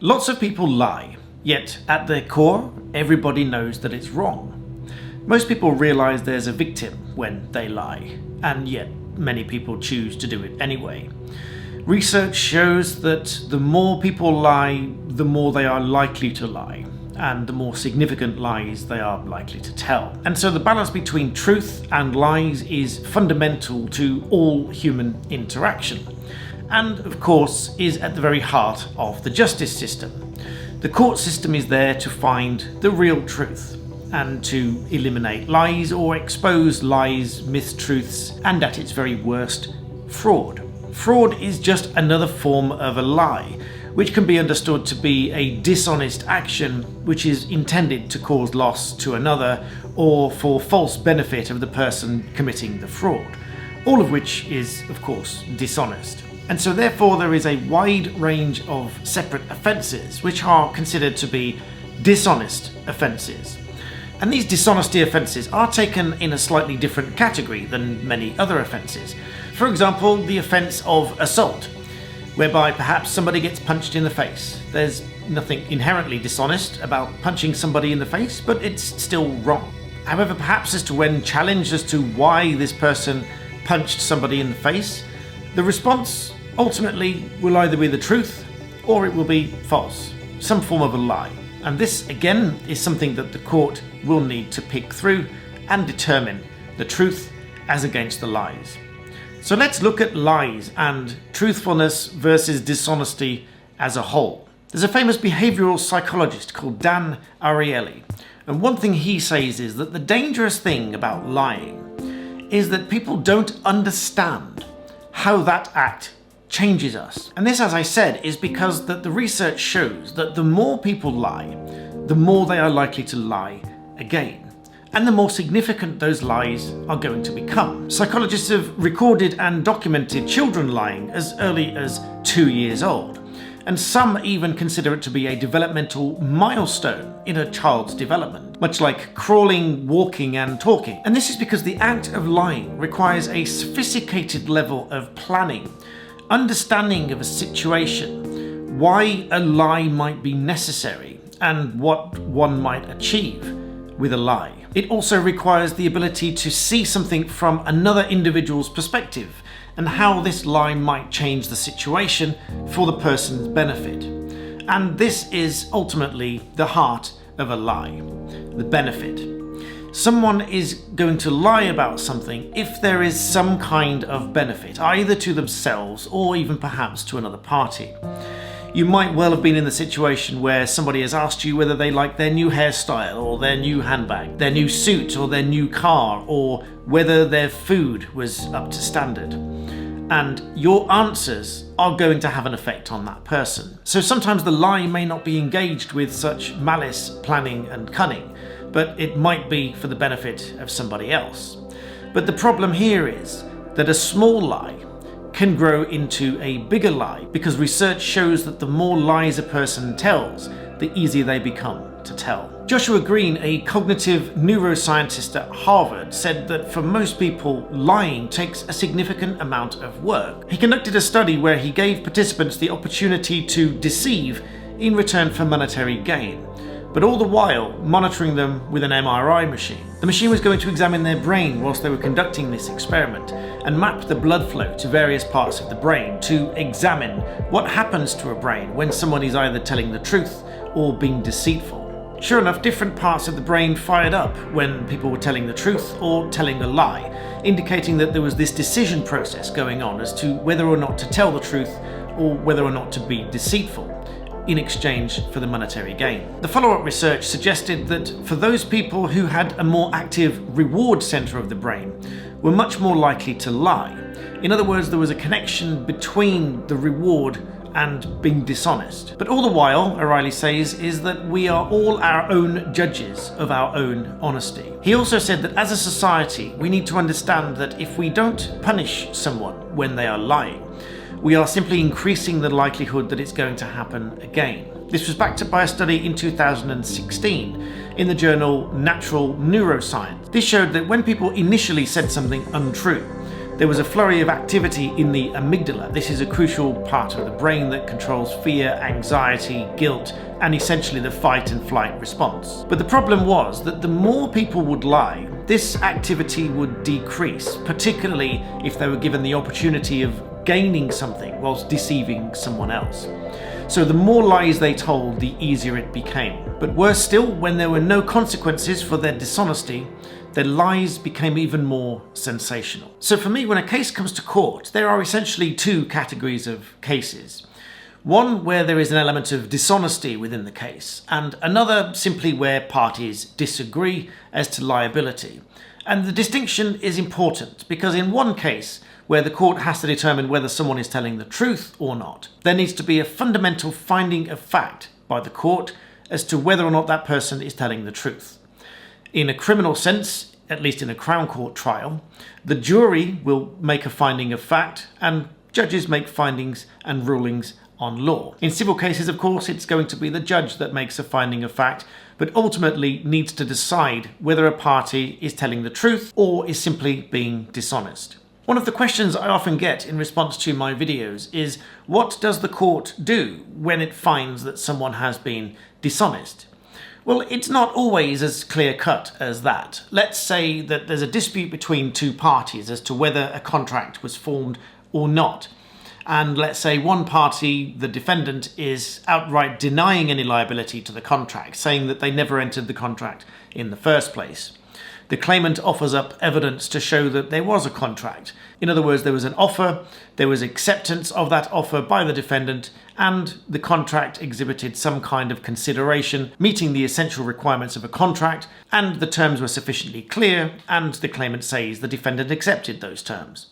Lots of people lie, yet at their core, everybody knows that it's wrong. Most people realize there's a victim when they lie, and yet many people choose to do it anyway. Research shows that the more people lie, the more they are likely to lie, and the more significant lies they are likely to tell. And so the balance between truth and lies is fundamental to all human interaction, and of course is at the very heart of the justice system. The court system is there to find the real truth and to eliminate lies or expose lies, mistruths, and at its very worst, fraud. Fraud is just another form of a lie, which can be understood to be a dishonest action which is intended to cause loss to another or for false benefit of the person committing the fraud, all of which is, of course, dishonest. And so therefore there is a wide range of separate offences which are considered to be dishonest offences. And these dishonesty offences are taken in a slightly different category than many other offences. For example, the offence of assault, whereby perhaps somebody gets punched in the face. There's nothing inherently dishonest about punching somebody in the face, but it's still wrong. However, perhaps as to when challenged as to why this person punched somebody in the face, the response ultimately will either be the truth or it will be false, some form of a lie. And this again is something that the court will need to pick through and determine the truth as against the lies. So let's look at lies and truthfulness versus dishonesty as a whole. There's a famous behavioural psychologist called Dan Ariely, and one thing he says is that the dangerous thing about lying is that people don't understand how that act changes us. And this, as I said, is because that the research shows that the more people lie, the more they are likely to lie again, and the more significant those lies are going to become. Psychologists have recorded and documented children lying as early as 2 years old, and some even consider it to be a developmental milestone in a child's development, much like crawling, walking and talking. And this is because the act of lying requires a sophisticated level of planning, understanding of a situation, why a lie might be necessary, and what one might achieve with a lie. It also requires the ability to see something from another individual's perspective and how this lie might change the situation for the person's benefit. And this is ultimately the heart of a lie, the benefit. Someone is going to lie about something if there is some kind of benefit, either to themselves or even perhaps to another party. You might well have been in the situation where somebody has asked you whether they like their new hairstyle or their new handbag, their new suit or their new car, or whether their food was up to standard. And your answers are going to have an effect on that person. So sometimes the lie may not be engaged with such malice, planning and cunning, but it might be for the benefit of somebody else. But the problem here is that a small lie can grow into a bigger lie, because research shows that the more lies a person tells, the easier they become to tell. Joshua Green, a cognitive neuroscientist at Harvard, said that for most people, lying takes a significant amount of work. He conducted a study where he gave participants the opportunity to deceive in return for monetary gain, but all the while monitoring them with an MRI machine. The machine was going to examine their brain whilst they were conducting this experiment and map the blood flow to various parts of the brain to examine what happens to a brain when someone is either telling the truth or being deceitful. Sure enough, different parts of the brain fired up when people were telling the truth or telling a lie, indicating that there was this decision process going on as to whether or not to tell the truth or whether or not to be deceitful in exchange for the monetary gain. The follow-up research suggested that for those people who had a more active reward centre of the brain were much more likely to lie. In other words, there was a connection between the reward and being dishonest. But all the while, O'Reilly says, is that we are all our own judges of our own honesty. He also said that as a society, we need to understand that if we don't punish someone when they are lying, we are simply increasing the likelihood that it's going to happen again. This was backed up by a study in 2016 in the journal Natural Neuroscience. This showed that when people initially said something untrue, There was a flurry of activity in the amygdala. This is a crucial part of the brain that controls fear, anxiety, guilt, and essentially the fight and flight response. But the problem was that the more people would lie, this activity would decrease, particularly if they were given the opportunity of gaining something whilst deceiving someone else. So the more lies they told, the easier it became. But worse still, when there were no consequences for their dishonesty, their lies became even more sensational. So for me, when a case comes to court, there are essentially two categories of cases. One where there is an element of dishonesty within the case, and another simply where parties disagree as to liability. And the distinction is important because in one case, where the court has to determine whether someone is telling the truth or not, there needs to be a fundamental finding of fact by the court as to whether or not that person is telling the truth. In a criminal sense, at least in a Crown Court trial, the jury will make a finding of fact and judges make findings and rulings on law. In civil cases, of course, it's going to be the judge that makes a finding of fact, but ultimately needs to decide whether a party is telling the truth or is simply being dishonest. One of the questions I often get in response to my videos is, what does the court do when it finds that someone has been dishonest? Well, it's not always as clear-cut as that. Let's say that there's a dispute between two parties as to whether a contract was formed or not. And let's say one party, the defendant, is outright denying any liability to the contract, saying that they never entered the contract in the first place. The claimant offers up evidence to show that there was a contract. In other words, there was an offer, there was acceptance of that offer by the defendant, and the contract exhibited some kind of consideration, meeting the essential requirements of a contract, and the terms were sufficiently clear, and the claimant says the defendant accepted those terms.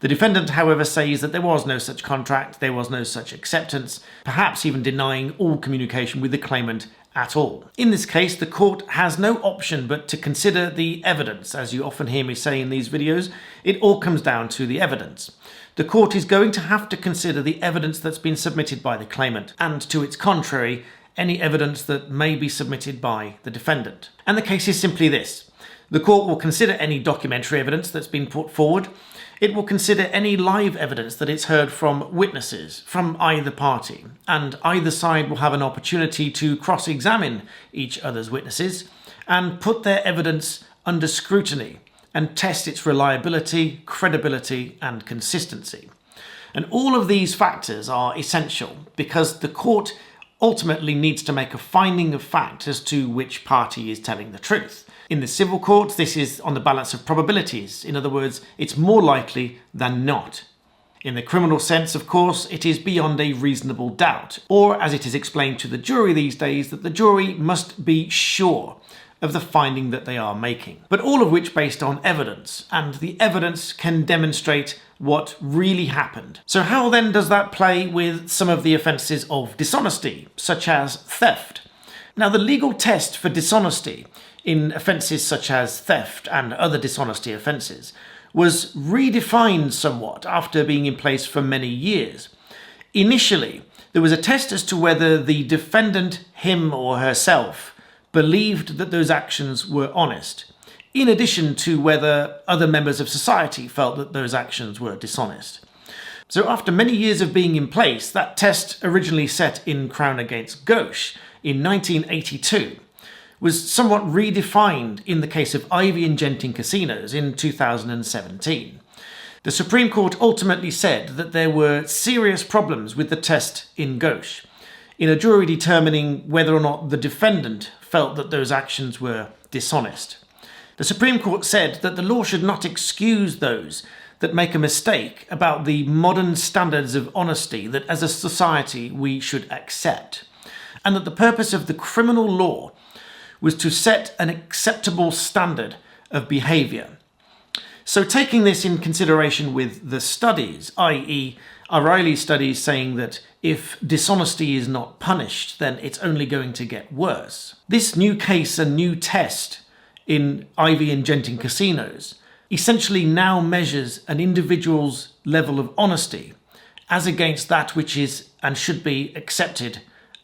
The defendant, however, says that there was no such contract, there was no such acceptance, perhaps even denying all communication with the claimant at all. In this case, the court has no option but to consider the evidence. As you often hear me say in these videos, it all comes down to the evidence. The court is going to have to consider the evidence that's been submitted by the claimant, and to its contrary, any evidence that may be submitted by the defendant. And the case is simply this. The court will consider any documentary evidence that's been put forward. It will consider any live evidence that it's heard from witnesses from either party, and either side will have an opportunity to cross-examine each other's witnesses and put their evidence under scrutiny and test its reliability, credibility, and consistency. And all of these factors are essential because the court ultimately needs to make a finding of fact as to which party is telling the truth. In the civil courts, this is on the balance of probabilities. In other words, it's more likely than not. In the criminal sense, of course, it is beyond a reasonable doubt, or as it is explained to the jury these days, that the jury must be sure of the finding that they are making. But all of which based on evidence, and the evidence can demonstrate what really happened. So how then does that play with some of the offences of dishonesty, such as theft? Now, the legal test for dishonesty in offences such as theft and other dishonesty offences was redefined somewhat after being in place for many years. Initially, there was a test as to whether the defendant, him or herself, believed that those actions were honest, in addition to whether other members of society felt that those actions were dishonest. So after many years of being in place, that test, originally set in Crown against Ghosh in 1982, was somewhat redefined in the case of Ivy and Genting casinos in 2017. The Supreme Court ultimately said that there were serious problems with the test in Ghosh, in a jury determining whether or not the defendant felt that those actions were dishonest. The Supreme Court said that the law should not excuse those that make a mistake about the modern standards of honesty that as a society we should accept, and that the purpose of the criminal law was to set an acceptable standard of behaviour. So taking this in consideration with the studies, i.e. O'Reilly studies saying that if dishonesty is not punished, then it's only going to get worse. This new case and new test in Ivy and Genting casinos essentially now measures an individual's level of honesty as against that which is and should be accepted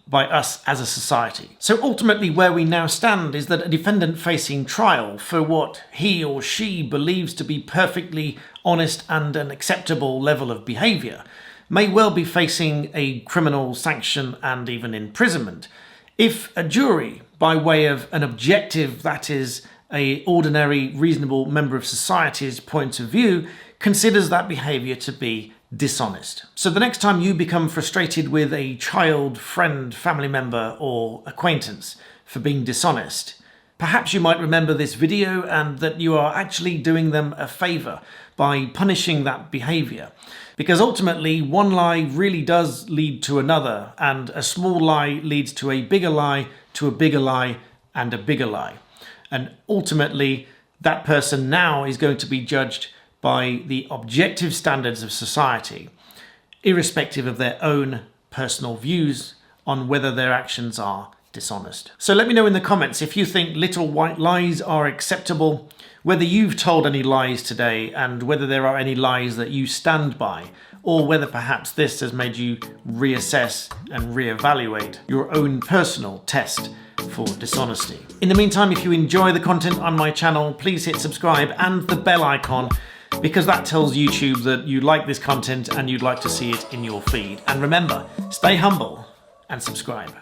by us as a society. So ultimately where we now stand is that a defendant facing trial for what he or she believes to be perfectly honest and an acceptable level of behaviour may well be facing a criminal sanction and even imprisonment. If a jury, by way of an objective, that is, an ordinary, reasonable member of society's point of view, considers that behaviour to be dishonest. So the next time you become frustrated with a child, friend, family member or acquaintance for being dishonest, perhaps you might remember this video and that you are actually doing them a favour by punishing that behaviour. Because ultimately, one lie really does lead to another, and a small lie leads to a bigger lie, to a bigger lie, and a bigger lie. And ultimately, that person now is going to be judged by the objective standards of society, irrespective of their own personal views on whether their actions are dishonest. So let me know in the comments if you think little white lies are acceptable, whether you've told any lies today, and whether there are any lies that you stand by, or whether perhaps this has made you reassess and reevaluate your own personal test for dishonesty. In the meantime, if you enjoy the content on my channel, please hit subscribe and the bell icon, because that tells YouTube that you like this content and you'd like to see it in your feed. And remember, stay humble and subscribe.